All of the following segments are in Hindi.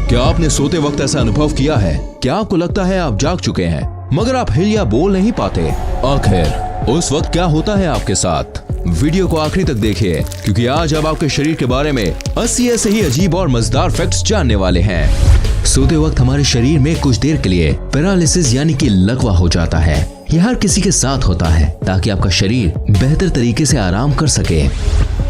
क्या आपने सोते वक्त ऐसा अनुभव किया है? क्या आपको लगता है आप जाग चुके हैं मगर आप हिल या बोल नहीं पाते? आखिर उस वक्त क्या होता है आपके साथ? वीडियो को आखिरी तक देखिए, क्योंकि आज हम आपके शरीर के बारे में 80 ऐसे ही अजीब और मजेदार फैक्ट्स जानने वाले हैं। सोते वक्त हमारे शरीर में कुछ देर के लिए पैरालिसिस यानी कि लकवा हो जाता है। यह हर किसी के साथ होता है ताकि आपका शरीर बेहतर तरीके से आराम कर सके।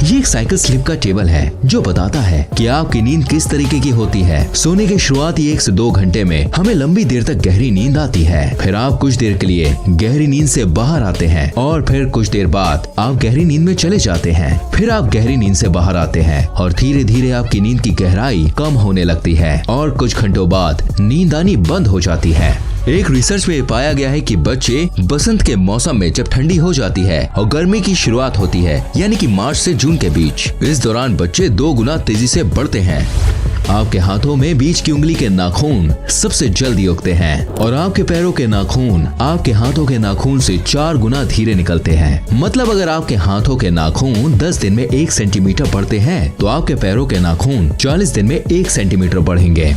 ये एक साइकिल स्लिप का टेबल है जो बताता है कि आपकी नींद किस तरीके की होती है। सोने के शुरुआती 1 से 2 घंटे में हमें लंबी देर तक गहरी नींद आती है। फिर आप कुछ देर के लिए गहरी नींद से बाहर आते हैं और फिर कुछ देर बाद आप गहरी नींद में चले जाते हैं। फिर आप गहरी नींद से बाहर आते हैं और धीरे धीरे आपकी नींद की गहराई कम होने लगती है और कुछ घंटों बाद नींद आनी बंद हो जाती है। एक रिसर्च में पाया गया है कि बच्चे बसंत के मौसम में जब ठंडी हो जाती है और गर्मी की शुरुआत होती है यानी कि मार्च से जून के बीच, इस दौरान बच्चे 2 गुना तेजी से बढ़ते हैं। आपके हाथों में बीच की उंगली के नाखून सबसे जल्दी उगते हैं और आपके पैरों के नाखून आपके हाथों के नाखून से 4 गुना धीरे निकलते हैं। मतलब अगर आपके हाथों के नाखून 10 दिन में 1 सेंटीमीटर बढ़ते हैं तो आपके पैरों के नाखून 40 दिन में 1 सेंटीमीटर बढ़ेंगे।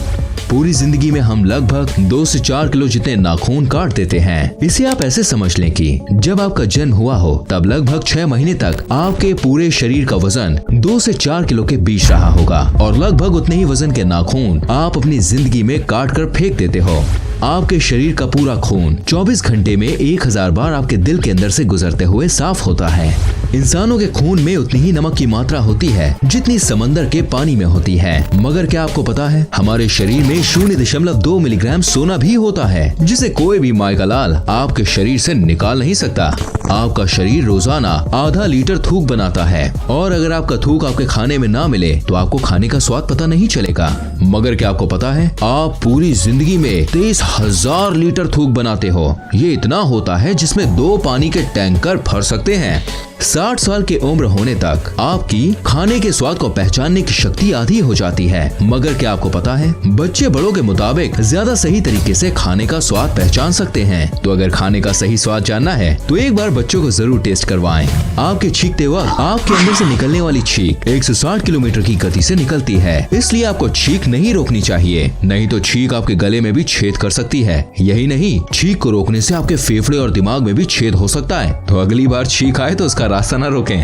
पूरी जिंदगी में हम लगभग 2 से 4 किलो जितने नाखून काट देते हैं। इसे आप ऐसे समझ लें कि जब आपका जन्म हुआ हो तब लगभग 6 महीने तक आपके पूरे शरीर का वजन 2 से 4 किलो के बीच रहा होगा और लगभग उतने ही वजन के नाखून आप अपनी जिंदगी में काट कर फेंक देते हो। आपके शरीर का पूरा खून 24 घंटे में 1000 बार आपके दिल के अंदर से गुजरते हुए साफ होता है। इंसानों के खून में उतनी ही नमक की मात्रा होती है जितनी समंदर के पानी में होती है। मगर क्या आपको पता है हमारे शरीर में 0.2 मिलीग्राम सोना भी होता है, जिसे कोई भी माय का लाल आपके शरीर से निकाल नहीं सकता। आपका शरीर रोजाना आधा लीटर थूक बनाता है और अगर आपका थूक आपके खाने में ना मिले तो आपको खाने का स्वाद पता नहीं चलेगा। मगर क्या आपको पता है आप पूरी जिंदगी में 23,000 लीटर थूक बनाते हो। ये इतना होता है जिसमें 2 पानी के टैंकर भर सकते हैं। 60 साल की उम्र होने तक आपकी खाने के स्वाद को पहचानने की शक्ति आधी हो जाती है। मगर क्या आपको पता है बच्चे बड़ों के मुताबिक ज्यादा सही तरीके से खाने का स्वाद पहचान सकते हैं। तो अगर खाने का सही स्वाद जानना है तो एक बार बच्चों को जरूर टेस्ट करवाएं। आपके छींकते वक्त आपके अंदर से निकलने वाली छींक 160 किलोमीटर की गति से निकलती है, इसलिए आपको छींक नहीं रोकनी चाहिए, नहीं तो छींक आपके गले में भी छेद कर सकती है। यही नहीं, छींक को रोकने से आपके फेफड़े और दिमाग में भी छेद हो सकता है। तो अगली बार छींक आए तो उसका रास्ता न रोकें।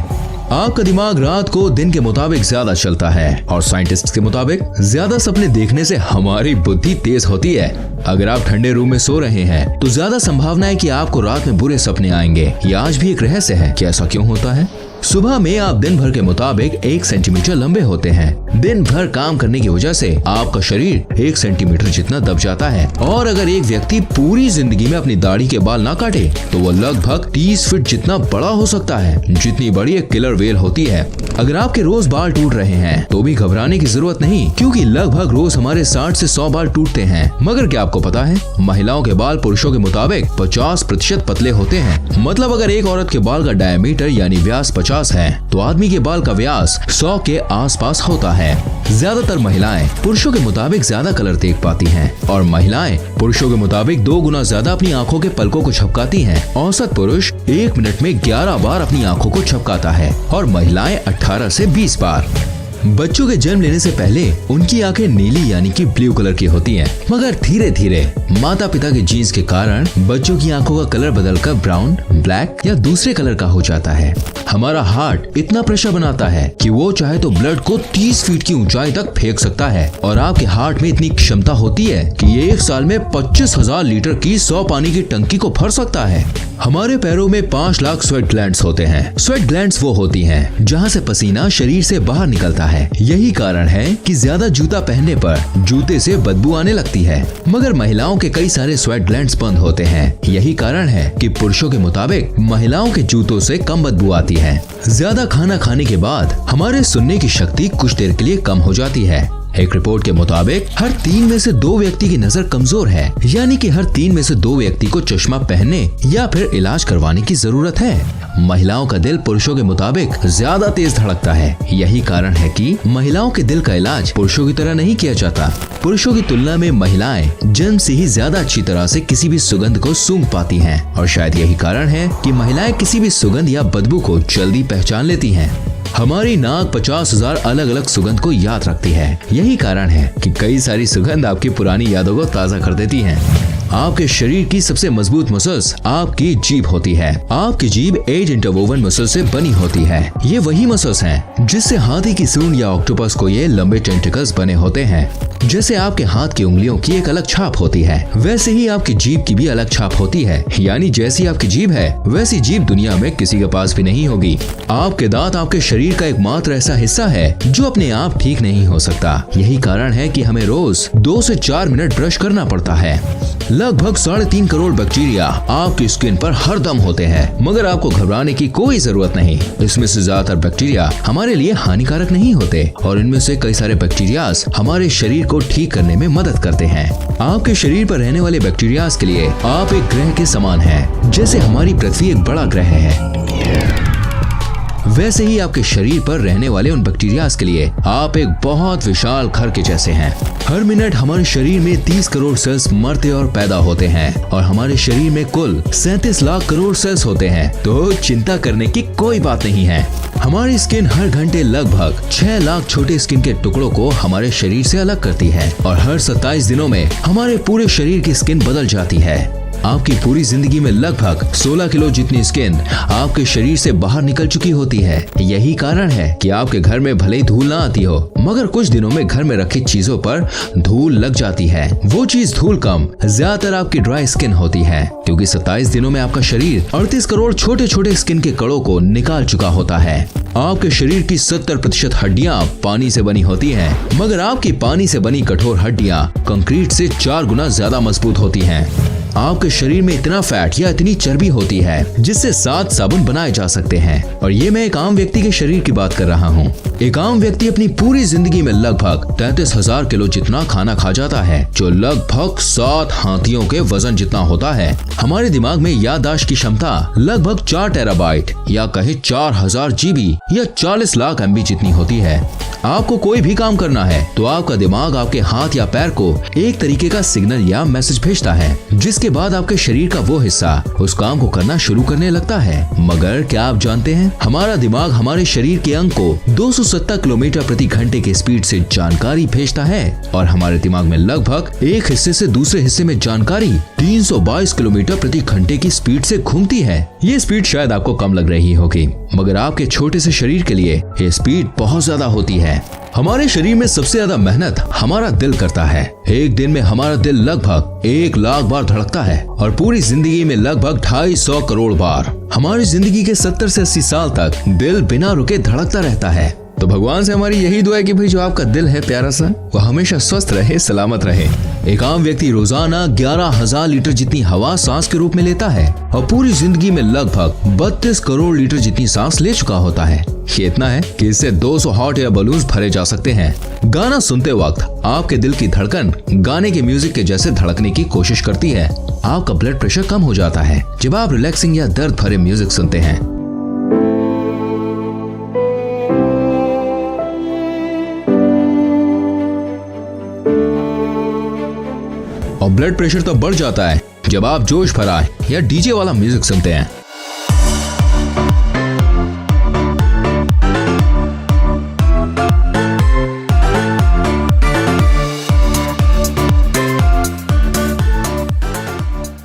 आपका दिमाग रात को दिन के मुताबिक ज्यादा चलता है और साइंटिस्ट के मुताबिक ज्यादा सपने देखने से हमारी बुद्धि तेज होती है। अगर आप ठंडे रूम में सो रहे हैं तो ज्यादा संभावना है कि आपको रात में बुरे सपने आएंगे। ये आज भी एक रहस्य है कि ऐसा क्यों होता है। सुबह में आप दिन भर के मुताबिक 1 सेंटीमीटर लंबे होते हैं। दिन भर काम करने की वजह से आपका शरीर 1 सेंटीमीटर जितना दब जाता है और अगर एक व्यक्ति पूरी जिंदगी में अपनी दाढ़ी के बाल ना काटे तो वो लगभग 30 फीट जितना बड़ा हो सकता है, जितनी बड़ी एक किलर वेल होती है। अगर आपके रोज बाल टूट रहे हैं तो भी घबराने की जरूरत नहीं, क्योंकि लगभग रोज हमारे 60 से 100 बाल टूटते हैं। मगर क्या आपको पता है महिलाओं के बाल पुरुषों के मुताबिक 50% पतले होते हैं। मतलब अगर एक औरत के बाल का डायमीटर यानी व्यास 50 है तो आदमी के बाल का व्यास 100 के आसपास होता है। ज्यादातर महिलाएं पुरुषों के मुताबिक ज्यादा कलर देख पाती हैं और महिलाएं पुरुषों के मुताबिक 2 गुना ज्यादा अपनी आंखों के पलकों को झपकाती हैं। औसत पुरुष 1 मिनट में 11 बार अपनी आंखों को झपकाता है और महिलाएं 18 से 20 बार। बच्चों के जन्म लेने से पहले उनकी आंखें नीली यानी कि ब्लू कलर की होती हैं, मगर धीरे धीरे माता पिता के जीन्स के कारण बच्चों की आंखों का कलर बदलकर ब्राउन, ब्लैक या दूसरे कलर का हो जाता है। हमारा हार्ट इतना प्रेशर बनाता है कि वो चाहे तो ब्लड को 30 फीट की ऊंचाई तक फेंक सकता है और आपके हार्ट में इतनी क्षमता होती है कि ये एक साल में 25,000 लीटर की 100 पानी की टंकी को भर सकता है। हमारे पैरों में 5 लाख स्वेट ग्लैंड्स होते हैं। स्वेट ग्लैंड्स वो होती हैं जहाँ से पसीना शरीर से बाहर निकलता है। यही कारण है कि ज्यादा जूता पहनने पर जूते से बदबू आने लगती है। मगर महिलाओं के कई सारे स्वेट ग्लैंड्स बंद होते हैं। यही कारण है कि पुरुषों के मुताबिक महिलाओं के जूतों से कम बदबू आती है। ज्यादा खाना खाने के बाद हमारे सुनने की शक्ति कुछ देर के लिए कम हो जाती है। एक रिपोर्ट के मुताबिक हर 3 में से 2 व्यक्ति की नजर कमजोर है, यानी कि हर 3 में से 2 व्यक्ति को चश्मा पहनने या फिर इलाज करवाने की जरूरत है। महिलाओं का दिल पुरुषों के मुताबिक ज्यादा तेज धड़कता है। यही कारण है कि महिलाओं के दिल का इलाज पुरुषों की तरह नहीं किया जाता। पुरुषों की तुलना में महिलाएं जन्म से ही ज्यादा अच्छी तरह से किसी भी सुगंध को सूंघ पाती हैं और शायद यही कारण है कि महिलाएं किसी भी सुगंध या बदबू को जल्दी पहचान लेती हैं। हमारी नाक 50,000 अलग अलग सुगंध को याद रखती है। यही कारण है कि कई सारी सुगंध आपकी पुरानी यादों को ताज़ा कर देती हैं। आपके शरीर की सबसे मजबूत मसल्स आपकी जीभ होती है। आपकी जीभ 8 इंटरवोवन मसल से बनी होती है। ये वही मसल्स हैं जिससे हाथी की सूंड या ऑक्टोपस को ये लंबे टेंटिकल्स बने होते हैं। जैसे आपके हाथ की उंगलियों की एक अलग छाप होती है, वैसे ही आपकी जीभ की भी अलग छाप होती है। यानी जैसी आपकी जीभ है वैसी जीभ दुनिया में किसी के पास भी नहीं होगी। आपके दांत आपके शरीर का एकमात्र ऐसा हिस्सा है जो अपने आप ठीक नहीं हो सकता। यही कारण है कि हमें रोज 2 से 4 मिनट ब्रश करना पड़ता है। लगभग 3.5 करोड़ बैक्टीरिया आपकी स्किन पर हरदम होते हैं, मगर आपको घबराने की कोई जरूरत नहीं। इसमें से ज्यादातर बैक्टीरिया हमारे लिए हानिकारक नहीं होते और इनमें से कई सारे बैक्टीरियाज हमारे शरीर को ठीक करने में मदद करते हैं। आपके शरीर पर रहने वाले बैक्टीरियाज के लिए आप एक ग्रह के समान हैं। जैसे हमारी पृथ्वी एक बड़ा ग्रह है, वैसे ही आपके शरीर पर रहने वाले उन बैक्टीरियाज के लिए आप एक बहुत विशाल घर के जैसे हैं। हर मिनट हमारे शरीर में 30 करोड़ सेल्स मरते और पैदा होते हैं और हमारे शरीर में कुल 37 लाख करोड़ सेल्स होते हैं, तो चिंता करने की कोई बात नहीं है। हमारी स्किन हर घंटे लगभग 6 लाख छोटे स्किन के टुकड़ों को हमारे शरीर से अलग करती है और हर 27 दिनों में हमारे पूरे शरीर की स्किन बदल जाती है। आपकी पूरी जिंदगी में लगभग 16 किलो जितनी स्किन आपके शरीर से बाहर निकल चुकी होती है। यही कारण है कि आपके घर में भले ही धूल ना आती हो, मगर कुछ दिनों में घर में रखी चीजों पर धूल लग जाती है। वो चीज धूल कम ज्यादातर आपकी ड्राई स्किन होती है, क्योंकि 27 दिनों में आपका शरीर 38 करोड़ छोटे छोटे स्किन के कणों को निकाल चुका होता है। आपके शरीर की 70% हड्डियां पानी से बनी होती हैं, मगर आपकी पानी से बनी कठोर हड्डियां कंक्रीट से 4 गुना ज्यादा मजबूत होती हैं। आपके शरीर में इतना फैट या इतनी चर्बी होती है जिससे 7 साबुन बनाए जा सकते हैं, और ये मैं एक आम व्यक्ति के शरीर की बात कर रहा हूँ। एक आम व्यक्ति अपनी पूरी जिंदगी में लगभग 33,000 किलो जितना खाना खा जाता है, जो लगभग 7 हाथियों के वजन जितना होता है। हमारे दिमाग में याददाश्त की क्षमता लगभग 4 टेराबाइट या कहे 4000 GB या 40 लाख MB जितनी होती है। आपको कोई भी काम करना है तो आपका दिमाग आपके हाथ या पैर को एक तरीके का सिग्नल या मैसेज भेजता है, जिसके बाद आपके शरीर का वो हिस्सा उस काम को करना शुरू करने लगता है। मगर क्या आप जानते हैं, हमारा दिमाग हमारे शरीर के अंग को 270 किलोमीटर प्रति घंटे के स्पीड से जानकारी भेजता है और हमारे दिमाग में लगभग एक हिस्से से दूसरे हिस्से में जानकारी 322 किलोमीटर प्रति घंटे की स्पीड से घूमती है। ये स्पीड शायद आपको कम लग रही होगी, मगर आपके छोटे से शरीर के लिए ये स्पीड बहुत ज्यादा होती है। हमारे शरीर में सबसे ज्यादा मेहनत हमारा दिल करता है। एक दिन में हमारा दिल लगभग 1 लाख बार धड़कता है और पूरी जिंदगी में लगभग 250 करोड़ बार। हमारी जिंदगी के 70 से 80 साल तक दिल बिना रुके धड़कता रहता है। तो भगवान से हमारी यही दुआ है कि भाई जो आपका दिल है प्यारा सा, वो हमेशा स्वस्थ रहे, सलामत रहे। एक आम व्यक्ति रोजाना 11,000 लीटर जितनी हवा सांस के रूप में लेता है और पूरी जिंदगी में लगभग 32 करोड़ लीटर जितनी सांस ले चुका होता है। ये इतना है कि इससे 200 हॉट एयर बलून्स भरे जा सकते हैं। गाना सुनते वक्त आपके दिल की धड़कन गाने के म्यूजिक के जैसे धड़कने की कोशिश करती है। आपका ब्लड प्रेशर कम हो जाता है जब आप रिलैक्सिंग या दर्द भरे म्यूजिक सुनते हैं। और ब्लड प्रेशर तो बढ़ जाता है जब आप जोश भरा या डीजे वाला म्यूजिक सुनते हैं।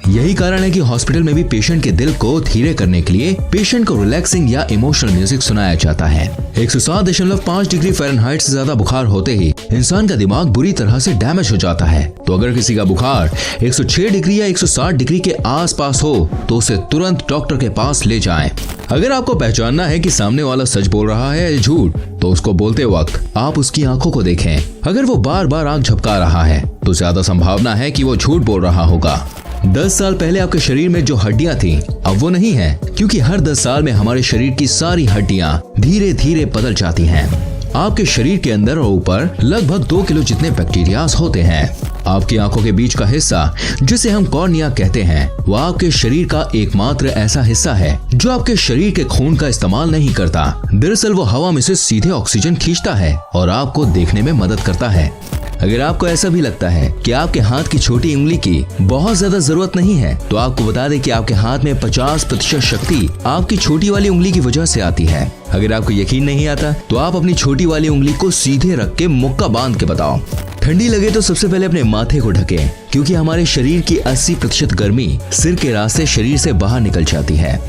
यही कारण है कि हॉस्पिटल में भी पेशेंट के दिल को धीरे करने के लिए पेशेंट को रिलैक्सिंग या इमोशनल म्यूजिक सुनाया जाता है। 107.5 डिग्री फ़ारेनहाइट से ज्यादा बुखार होते ही इंसान का दिमाग बुरी तरह से डैमेज हो जाता है। तो अगर किसी का बुखार 106 डिग्री या 160 डिग्री के आसपास हो तो उसे तुरंत डॉक्टर के पास ले जाएं। अगर आपको पहचानना है कि सामने वाला सच बोल रहा है या झूठ, तो उसको बोलते वक्त आप उसकी आंखों को देखें। अगर वो बार बार आंख झपका रहा है तो ज्यादा संभावना है कि वो झूठ बोल रहा होगा। 10 साल पहले आपके शरीर में जो हड्डियां थीं, अब वो नहीं है, क्योंकि हर 10 साल में हमारे शरीर की सारी हड्डियां धीरे धीरे बदल जाती हैं। आपके शरीर के अंदर और ऊपर लगभग 2 किलो जितने बैक्टीरियाज होते हैं। आपकी आंखों के बीच का हिस्सा जिसे हम कॉर्निया कहते हैं, वह आपके शरीर का एकमात्र ऐसा हिस्सा है जो आपके शरीर के खून का इस्तेमाल नहीं करता। दरअसल वो हवा में से सीधे ऑक्सीजन खींचता है और आपको देखने में मदद करता है। अगर आपको ऐसा भी लगता है कि आपके हाथ की छोटी उंगली की बहुत ज्यादा जरूरत नहीं है, तो आपको बता दें कि आपके हाथ में 50% शक्ति आपकी छोटी वाली उंगली की वजह से आती है। अगर आपको यकीन नहीं आता तो आप अपनी छोटी वाली उंगली को सीधे रख के मुक्का बांध के बताओ। ठंडी लगे तो सबसे पहले अपने माथे को ढकें, क्योंकि हमारे शरीर की 80% गर्मी सिर के रास्ते शरीर से बाहर निकल जाती है।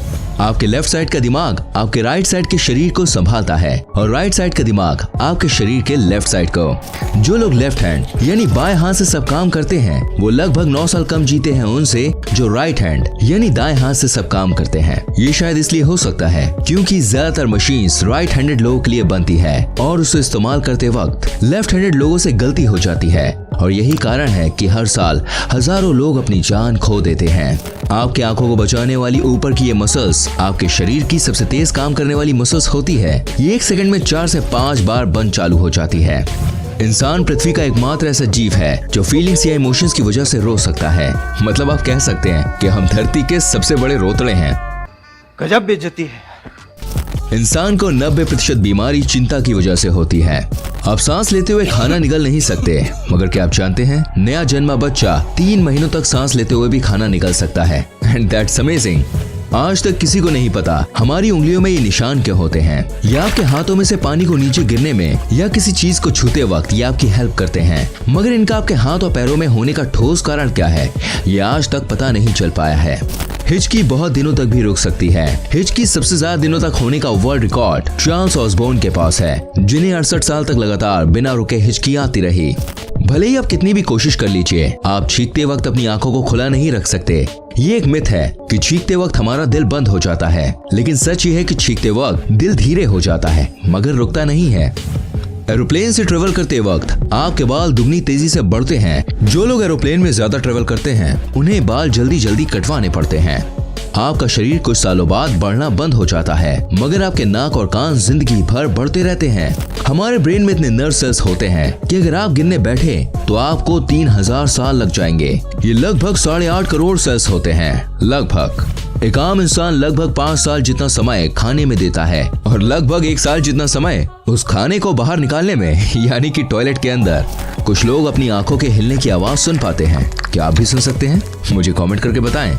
आपके लेफ्ट साइड का दिमाग आपके राइट साइड के शरीर को संभालता है और राइट साइड का दिमाग आपके शरीर के लेफ्ट साइड को। जो लोग लेफ्ट हैंड यानी बाएं हाथ से सब काम करते हैं, वो लगभग 9 साल कम जीते हैं उनसे जो राइट हैंड यानी दाएं हाथ से सब काम करते हैं। ये शायद इसलिए हो सकता है क्योंकि ज्यादातर मशीन्स राइट हैंडेड लोगों के लिए बनती है और उसे इस्तेमाल करते वक्त लेफ्ट हैंडेड लोगों से गलती हो जाती है, और यही कारण है कि हर साल हजारों लोग अपनी जान खो देते हैं। आपकी आंखों को बचाने वाली ऊपर की ये मसल्स आपके शरीर की सबसे तेज काम करने वाली मसल्स होती है। ये 1 सेकंड में 4 से 5 बार बंद चालू हो जाती है। इंसान पृथ्वी का एकमात्र ऐसा जीव है जो फीलिंग्स या इमोशंस की वजह से रो सकता है। मतलब आप कह सकते हैं कि हम धरती के सबसे बड़े रोतड़े हैं। गजब बेइज्जती है। इंसान को 90% बीमारी चिंता की वजह से होती है। आप सांस लेते हुए खाना निगल नहीं सकते, मगर क्या आप जानते हैं नया जन्मा बच्चा 3 महीनों तक सांस लेते हुए भी खाना निगल सकता है। And that's amazing. आज तक किसी को नहीं पता हमारी उंगलियों में ये निशान क्या होते हैं। ये आपके हाथों में से पानी को नीचे गिरने में या किसी चीज को छूते वक्त ये आपकी हेल्प करते हैं, मगर इनका आपके हाथ और पैरों में होने का ठोस कारण क्या है, ये आज तक पता नहीं चल पाया है। हिचकी बहुत दिनों तक भी रुक सकती है। हिचकी सबसे ज्यादा दिनों तक होने का वर्ल्ड रिकॉर्ड चार्ल्स ऑसबोर्न के पास है, जिन्हें 68 साल तक लगातार बिना रुके हिचकी आती रही। भले ही आप कितनी भी कोशिश कर लीजिए, आप चीखते वक्त अपनी आंखों को खुला नहीं रख सकते। ये एक मिथ है कि चीखते वक्त हमारा दिल बंद हो जाता है, लेकिन सच ये है कि चीखते वक्त दिल धीरे हो जाता है मगर रुकता नहीं है। एरोप्लेन से ट्रेवल करते वक्त आपके बाल दुगनी तेजी से बढ़ते हैं। जो लोग एरोप्लेन में ज्यादा ट्रेवल करते हैं उन्हें बाल जल्दी जल्दी कटवाने पड़ते हैं। आपका शरीर कुछ सालों बाद बढ़ना बंद हो जाता है, मगर आपके नाक और कान जिंदगी भर बढ़ते रहते हैं। हमारे ब्रेन में इतने नर्व सेल्स होते हैं कि अगर आप गिनने बैठे तो आपको 3000 साल लग जाएंगे। ये लगभग 8.5 करोड़ सेल्स होते हैं। लगभग एक आम इंसान लगभग 5 साल जितना समय खाने में देता है और लगभग 1 साल जितना समय उस खाने को बाहर निकालने में, यानी कि टॉयलेट के अंदर। कुछ लोग अपनी आंखों के हिलने की आवाज सुन पाते हैं। क्या आप भी सुन सकते हैं? मुझे कमेंट करके बताएं।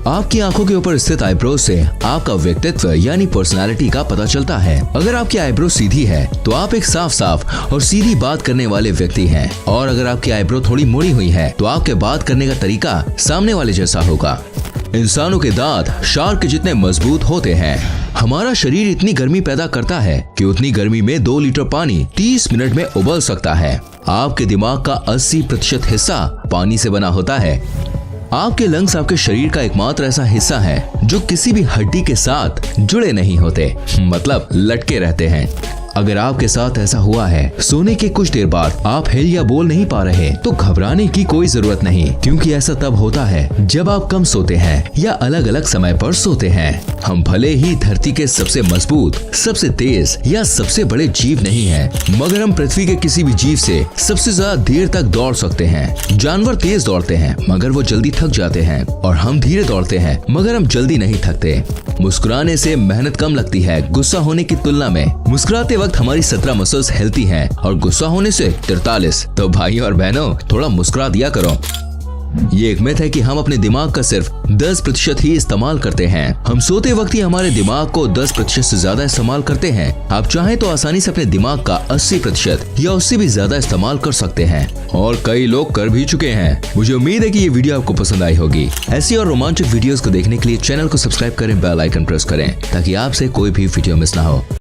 आपकी आंखों के ऊपर स्थित आईब्रो से आपका व्यक्तित्व यानी पर्सनालिटी का पता चलता है। अगर आपकी आईब्रो सीधी है तो आप एक साफ साफ और सीधी बात करने वाले व्यक्ति हैं, और अगर आपकी आईब्रो थोड़ी मुड़ी हुई है तो आपके बात करने का तरीका सामने वाले जैसा होगा। इंसानों के दांत शार्क के जितने मजबूत होते हैं। हमारा शरीर इतनी गर्मी पैदा करता है कि उतनी गर्मी में 2 लीटर पानी 30 मिनट में उबल सकता है। आपके दिमाग का 80% हिस्सा पानी से बना होता है। आपके लंग्स आपके शरीर का एकमात्र ऐसा हिस्सा है जो किसी भी हड्डी के साथ जुड़े नहीं होते, मतलब लटके रहते हैं। अगर आपके साथ ऐसा हुआ है, सोने के कुछ देर बाद आप हिल या बोल नहीं पा रहे, तो घबराने की कोई जरूरत नहीं, क्योंकि ऐसा तब होता है जब आप कम सोते हैं या अलग अलग समय पर सोते हैं। हम भले ही धरती के सबसे मजबूत, सबसे तेज या सबसे बड़े जीव नहीं हैं, मगर हम पृथ्वी के किसी भी जीव से सबसे ज्यादा देर तक दौड़ सकते हैं। जानवर तेज दौड़ते हैं मगर वो जल्दी थक जाते हैं, और हम धीरे दौड़ते हैं मगर हम जल्दी नहीं थकते। मुस्कुराने से मेहनत कम लगती है गुस्सा होने की तुलना में। मुस्कुराते वक्त हमारी 17 मसल्स हिलती हैं और गुस्सा होने से 43। तो भाइयों और बहनों, थोड़ा मुस्कुरा दिया करो। ये एक मिथ है कि हम अपने दिमाग का सिर्फ 10% ही इस्तेमाल करते हैं। हम सोते वक्त ही हमारे दिमाग को 10% से ज्यादा इस्तेमाल करते हैं। आप चाहें तो आसानी से अपने दिमाग का 80% या उससे भी ज्यादा इस्तेमाल कर सकते हैं, और कई लोग कर भी चुके हैं। मुझे उम्मीद है कि ये वीडियो आपको पसंद आई होगी। ऐसी और रोमांचक वीडियोस को देखने के लिए चैनल को सब्सक्राइब करें, बेल आइकन प्रेस करें, ताकि आपसे कोई भी वीडियो मिस ना हो।